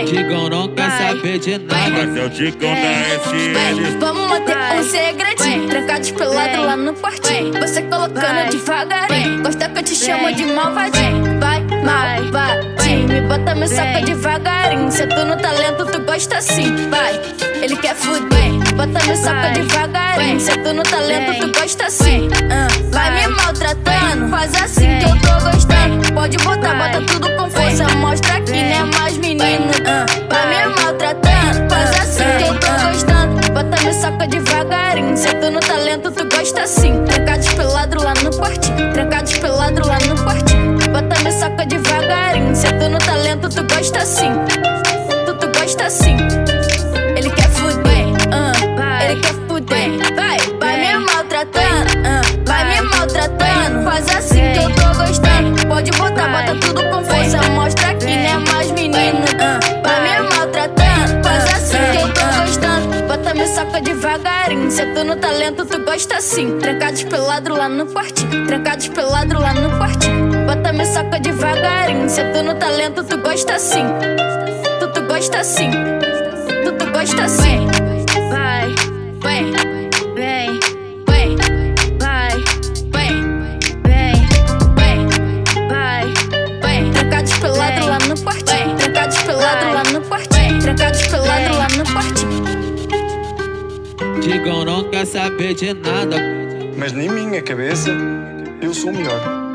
Digão não quer saber de nada. Esse é o Digão da SL. Vamos manter um segredinho, trancados pelado lá no quartinho. Você colocando devagarinho, gosta que eu te chamo de malvadinho. Vai, malvadinho, me bota me soca devagarinho. Se tu no talento, tu gosta assim. Vai, ele quer fuder, bota me soca devagarinho. Se tu no talento, tu gosta assim. Vai me maltratando, faz assim que eu tô gostando. Pode botar, bota tudo com força, mostra que não é mais menino. Vai me maltratando, faz assim que eu tô gostando. Bota me soca devagarinho, se tu no talento, tu gosta assim. Trancados pelado lá no quartinho, trancados pelado lá no quartinho. Bota me soca devagarinho, se tu no talento, tu gosta assim. Tu gosta assim. Ele quer fuder, ele quer fuder. Vai me maltratando, vai me maltratando. Faz assim que eu tô gostando. Pode botar, bota tudo com força, mostra que não é mais menino. Vai me maltratando, faz assim que eu tô gostando. Bota me soca devagarinho, se tu no talento, tu gosta assim. Trancados pelado lá no quartinho, trancados pelado lá no quartinho. Bota me soca devagarinho, se tu no talento, tu gosta assim. Tu gosta assim, tu gosta assim. Vai, vem, vem, vem, vai, vem, vem, vem, vai, vem. Trancados pelado lá no quartinho, trancados pelado lá no quartinho, trancados pelado lá no quartinho. Digão não quer saber de nada. Mas na minha cabeça, eu sou o melhor.